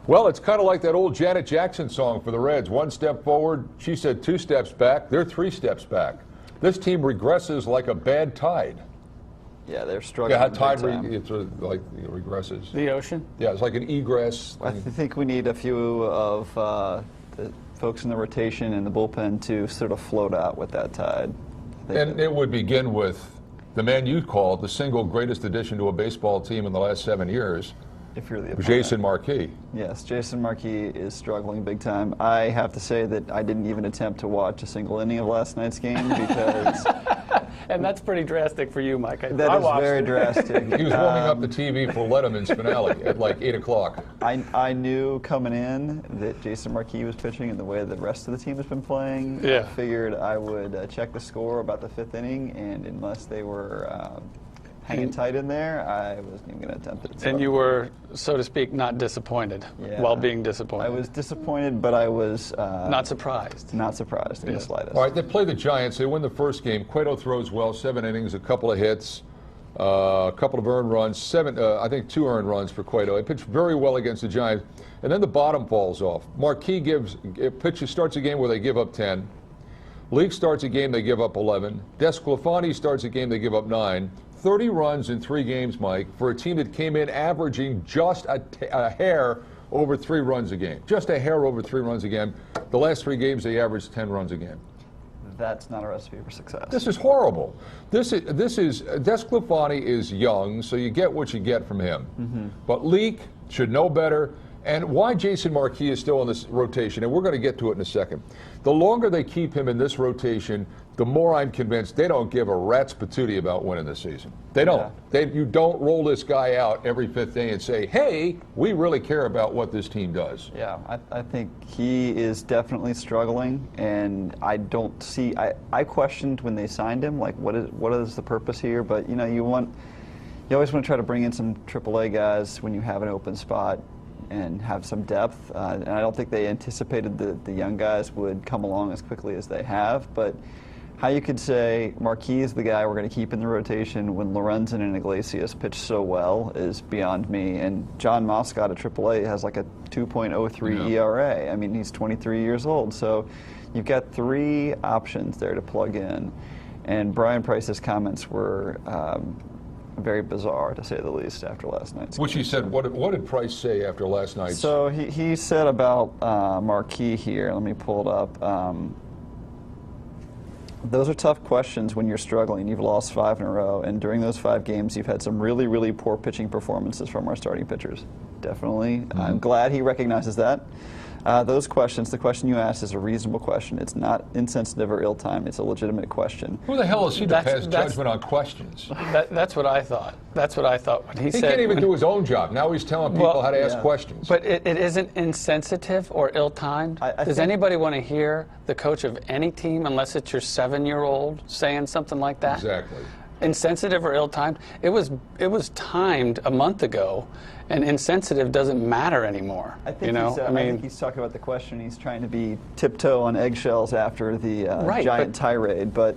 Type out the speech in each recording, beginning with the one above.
Well, it's kind of like that old Janet Jackson song for the Reds. One step forward, she said 2 steps back. They're 3 steps back. This team regresses like a bad tide. Yeah, they're struggling. Yeah, tide regresses. The ocean? Yeah, it's like an egress. I think we need a few of the folks in the rotation and the bullpen to sort of float out with that tide. And it would begin with the man you called the single greatest addition to a baseball team in the last 7 years. If you're the opponent. Jason Marquis. Yes, Jason Marquis is struggling big time. I have to say that I didn't even attempt to watch a single inning of last night's game because... And that's pretty drastic for you, Mike. That is very drastic. He was warming up the TV for Letterman's finale at like 8 o'clock. I knew coming in that Jason Marquis was pitching and the way the rest of the team has been playing. Yeah. I figured I would check the score about the 5th inning, and unless they were hanging tight in there, I wasn't even going to attempt it. So. And you were, so to speak, not disappointed while being disappointed. I was disappointed, but I was... not surprised. Not surprised in the slightest. All right, they play the Giants. They win the first game. Cueto throws well, 7 innings, a couple of hits, a couple of earned runs, I think 2 earned runs for Cueto. He pitched very well against the Giants. And then the bottom falls off. Marquis starts a game where they give up 10. Leake starts a game, they give up 11. Desclafani starts a game, they give up 9. 30 runs in 3 games, Mike, for a team that came in averaging just a hair over 3 runs a game. Just a hair over 3 runs a game. The last 3 games, they averaged 10 runs a game. That's not a recipe for success. This is horrible. Desclafani is young, so you get what you get from him. Mm-hmm. But Leake should know better. And why Jason Marquis is still in this rotation, and we're going to get to it in a second. The longer they keep him in this rotation, the more I'm convinced they don't give a rat's patootie about winning this season. They don't. Yeah. You don't roll this guy out every 5th day and say, hey, we really care about what this team does. Yeah, I think he is definitely struggling, and I don't see. I questioned when they signed him, like, what is the purpose here? But you always want to try to bring in some AAA guys when you have an open spot and have some depth. And I don't think they anticipated that the young guys would come along as quickly as they have. But how you could say Marquis is the guy we're going to keep in the rotation when Lorenzen and Iglesias pitch so well is beyond me. And John Mascot at AAA has like a 2.03 ERA. I mean, he's 23 years old. So you've got 3 options there to plug in. And Brian Price's comments were very bizarre, to say the least, after last night's Which game. he said, what did Price say after last night's? So he said about Marquis here, let me pull it up. Those are tough questions when you're struggling. You've lost 5 in a row, and during those 5 games, you've had some really, really poor pitching performances from our starting pitchers. Definitely. Mm-hmm. I'm glad he recognizes that. Those questions, the question you asked is a reasonable question. It's not insensitive or ill-timed. It's a legitimate question. Who the hell is he to pass judgment on questions? That's what I thought. That's what I thought when he said... He can't even do his own job. Now he's telling people how to ask questions. But it isn't insensitive or ill-timed. Does anybody want to hear the coach of any team, unless it's your 7-year-old, saying something like that? Exactly. Insensitive or ill-timed? It was timed a month ago, and insensitive doesn't matter anymore. I think he's talking about the question. He's trying to be tiptoe on eggshells after the giant tirade. But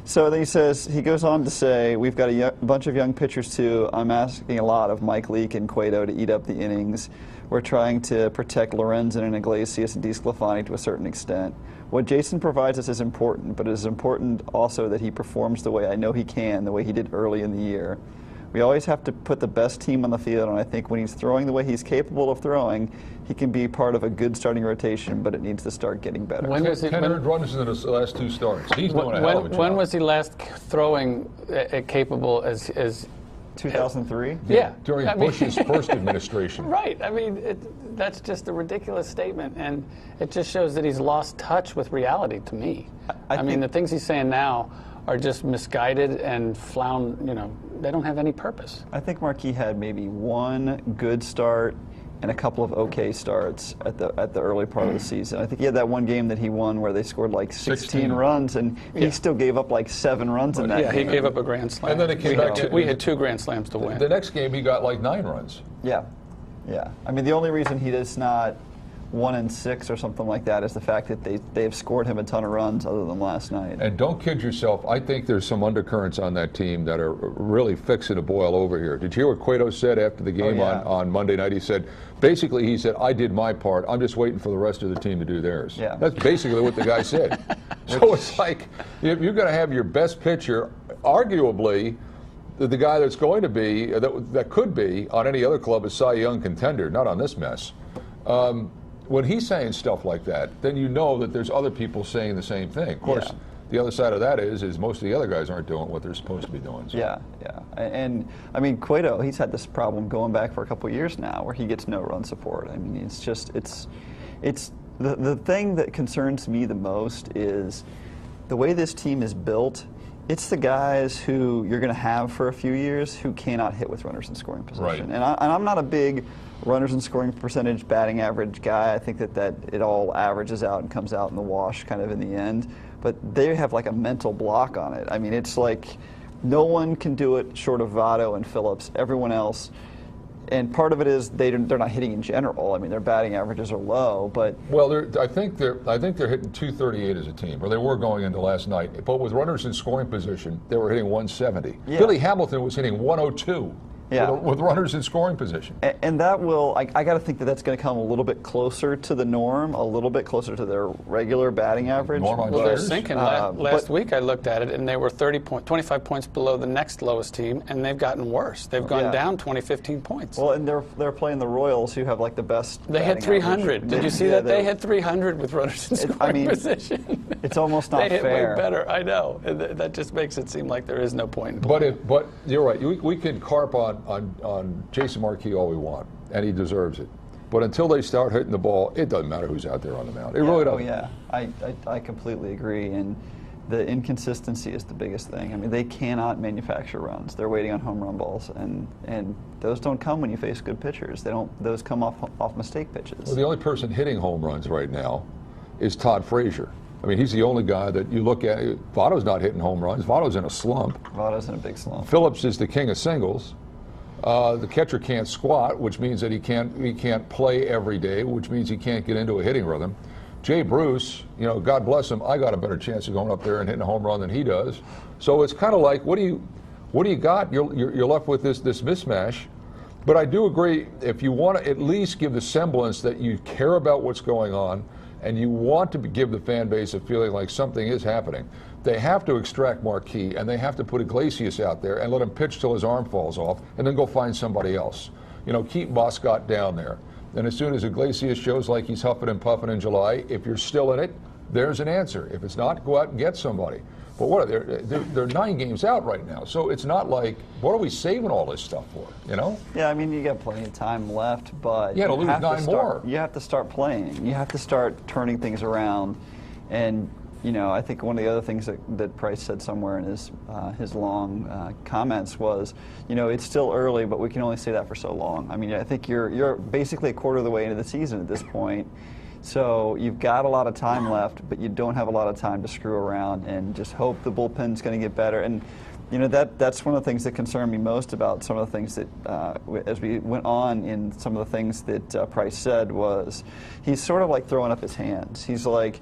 so then he goes on to say, we've got a bunch of young pitchers too. I'm asking a lot of Mike Leake and Cueto to eat up the innings. We're trying to protect Lorenzen and Iglesias and DeSclafani to a certain extent. What Jason provides us is important, but it is important also that he performs the way I know he can, the way he did early in the year. We always have to put the best team on the field, and I think when he's throwing the way he's capable of throwing, he can be part of a good starting rotation, but it needs to start getting better. 10 earned runs in the last 2 starts. He's doing a hell of a job. When was he last throwing capable as 2003? Yeah. During Bush's first administration. Right. I mean, that's just a ridiculous statement, and it just shows that he's lost touch with reality to me. I mean, the things he's saying now are just misguided and they don't have any purpose. I think Marquis had maybe 1 good start and a couple of okay starts at the early part of the season. I think he had that 1 game that he won where they scored like 16 runs, and he still gave up like 7 runs in that game. Yeah, he gave up a grand slam. And then it came back. We had 2 grand slams to win. The next game, he got like 9 runs. Yeah. I mean, the only reason he does not 1-6 or something like that is the fact that they've scored him a ton of runs other than last night. And don't kid yourself, I think there's some undercurrents on that team that are really fixing to boil over here. Did you hear what Cueto said after the game on Monday night? He said, I did my part. I'm just waiting for the rest of the team to do theirs. Yeah. That's basically what the guy said. So it's like, if you're going to have your best pitcher, arguably, the guy that's going to be, that could be on any other club, a Cy Young contender, not on this mess. When he's saying stuff like that, then you know that there's other people saying the same thing. Of course, the other side of that is most of the other guys aren't doing what they're supposed to be doing. So. Yeah. And I mean, Cueto, he's had this problem going back for a couple of years now where he gets no run support. I mean, it's the thing that concerns me the most is the way this team is built. It's the guys who you're going to have for a few years who cannot hit with runners in scoring position. Right. And I'm not a big runners in scoring percentage, batting average guy. I think that it all averages out and comes out in the wash kind of in the end. But they have like a mental block on it. I mean, it's like no one can do it short of Votto and Phillips. Everyone else. And part of it is they're not hitting in general. I mean, their batting averages are low, but I think they're hitting 238 as a team, or they were going into last night. But with runners in scoring position, they were hitting 170. Yeah. Billy Hamilton was hitting 102 Yeah. with runners in scoring position. And that will, I got to think that's going to come a little bit closer to the norm, a little bit closer to their regular batting average. Norm Well, they're players. sinking. Last week I looked at it, and they were 25 points below the next lowest team, and they've gotten worse. They've gone down 15 points. Well, and they're playing the Royals, who have like the best. They hit batting 300. average. Did you see that? They hit 300 with runners in scoring position. It's almost not they hit fair. way better. I know. That just makes it seem like there is no point in playing. But you're right. We can carp on Jason Marquis all we want, and he deserves it. But until they start hitting the ball, it doesn't matter who's out there on the mound. It really doesn't. Oh yeah, I completely agree. And the inconsistency is the biggest thing. I mean, they cannot manufacture runs. They're waiting on home run balls, and those don't come when you face good pitchers. Those come off mistake pitches. Well, the only person hitting home runs right now is Todd Frazier. I mean, he's the only guy that you look at. Votto's not hitting home runs. Votto's in a slump. Votto's in a big slump. Phillips is the king of singles. The catcher can't squat, which means that he can't play every day, which means he can't get into a hitting rhythm. Jay Bruce, God bless him, I got a better chance of going up there and hitting a home run than he does. So it's kind of like, what do you got? You're left with this mismatch. But I do agree, if you want to at least give the semblance that you care about what's going on and you want to give the fan base a feeling like something is happening, they have to extract Marquis and they have to put Iglesias out there and let him pitch till his arm falls off and then go find somebody else. Keep Mascot down there. And as soon as Iglesias shows like he's huffing and puffing in July, if you're still in it, there's an answer. If it's not, go out and get somebody. But what they're 9 games out right now, so it's not like, what are we saving all this stuff for? Yeah, I mean, you got plenty of time left, but to lose 9 more. You have to start playing. You have to start turning things around, and I think one of the other things that Price said somewhere in his long comments was, it's still early, but we can only say that for so long. I mean, I think you're basically a quarter of the way into the season at this point. So you've got a lot of time left, but you don't have a lot of time to screw around and just hope the bullpen's going to get better. And that's one of the things that concerned me most about some of the things that, as we went on in some of the things that Price said, was he's sort of like throwing up his hands. He's like,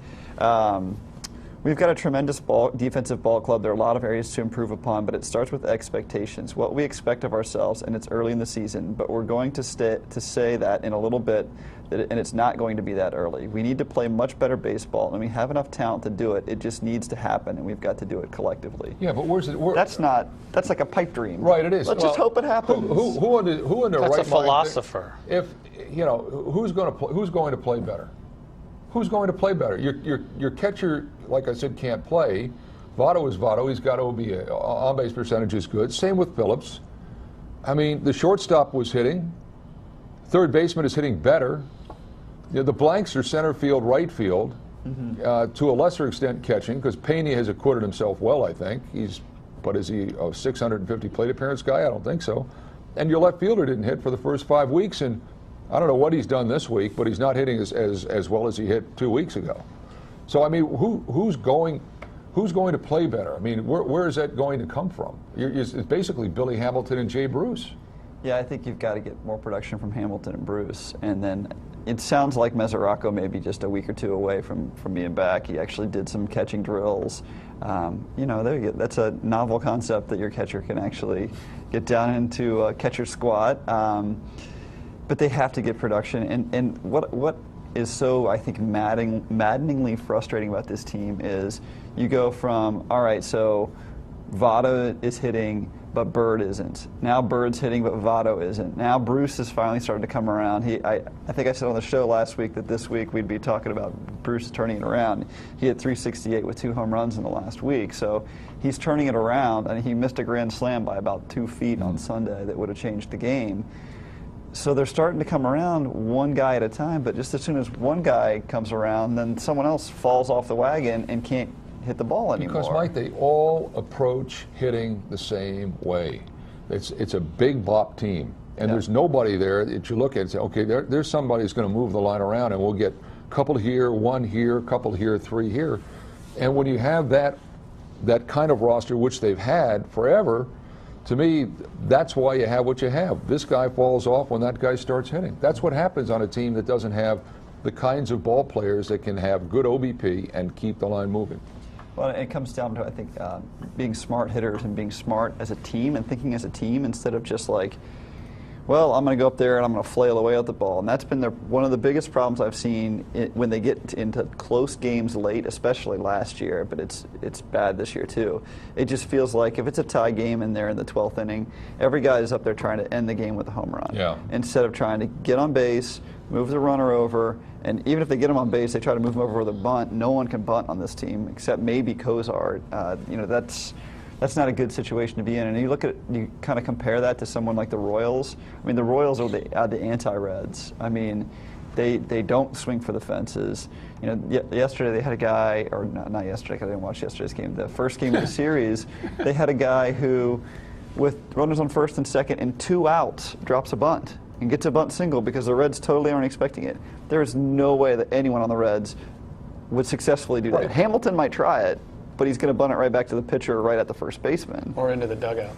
we've got a tremendous defensive ball club. There are a lot of areas to improve upon, but it starts with expectations, what we expect of ourselves, and it's early in the season. But we're going to say that in a little bit, and it's not going to be that early. We need to play much better baseball, and we have enough talent to do it. It just needs to happen, and we've got to do it collectively. Yeah, but where's it? That's like a pipe dream. Right, it is. Let's just hope it happens. Who in their right mind? That's a philosopher. Who's going to play better? Who's going to play better? Your catcher, like I said, can't play. Votto is Votto. He's got to be on-base percentage is good. Same with Phillips. I mean, the shortstop was hitting. Third baseman is hitting better. The blanks are center field, right field, to a lesser extent catching, because Pena has acquitted himself well, I think. Is he a 650 plate appearance guy? I don't think so. And your left fielder didn't hit for the first 5 weeks, and I don't know what he's done this week, but he's not hitting as well as he hit 2 weeks ago. So I mean, who's going to play better? I mean, where is that going to come from? It's basically Billy Hamilton and Jay Bruce. Yeah, I think you've got to get more production from Hamilton and Bruce, and then it sounds like Mesoraco may be just a week or two away from being back. He actually did some catching drills. You know, there you go. That's a novel concept that your catcher can actually get down into a catcher squat. But they have to get production. And what is so, I think, maddeningly frustrating about this team is you go from, all right, so Votto is hitting, but Bird isn't. Now Bird's hitting, but Votto isn't. Now Bruce is finally starting to come around. I think I said on the show last week that this week we'd be talking about Bruce turning it around. He hit 368 with 2 home runs in the last week, so he's turning it around, and he missed a grand slam by about 2 feet on Sunday that would have changed the game. So they're starting to come around one guy at a time, but just as soon as one guy comes around, then someone else falls off the wagon and can't hit the ball anymore. Because, Mike, they all approach hitting the same way. It's a big bop team, and there's nobody there that you look at and say, okay, there's somebody who's going to move the line around, and we'll get a couple here, 1 here, a couple here, 3 here. And when you have that kind of roster, which they've had forever, to me, that's why you have what you have. This guy falls off when that guy starts hitting. That's what happens on a team that doesn't have the kinds of ball players that can have good OBP and keep the line moving. Well, it comes down to, I think, being smart hitters and being smart as a team and thinking as a team instead of just like, well, I'm going to go up there and I'm going to flail away at the ball. And that's been one of the biggest problems I've seen when they get into close games late, especially last year, but it's bad this year too. It just feels like if it's a tie game and they're in the 12th inning, every guy is up there trying to end the game with a home run. Instead of trying to get on base, move the runner over, and even if they get him on base, they try to move him over with a bunt. No one can bunt on this team except maybe Kozar. You know, that's not a good situation to be in. And you kind of compare that to someone like the Royals. I mean, the Royals are the anti-Reds. I mean, they don't swing for the fences. You know, yesterday they had a guy, or not yesterday because I didn't watch yesterday's game. The first game of the series, they had a guy who, with runners on first and second and 2 outs, drops a bunt and gets a bunt single because the Reds totally aren't expecting it. There is no way that anyone on the Reds would successfully do that. Hamilton might try it, but he's going to bunt it right back to the pitcher right at the first baseman. Or into the dugout.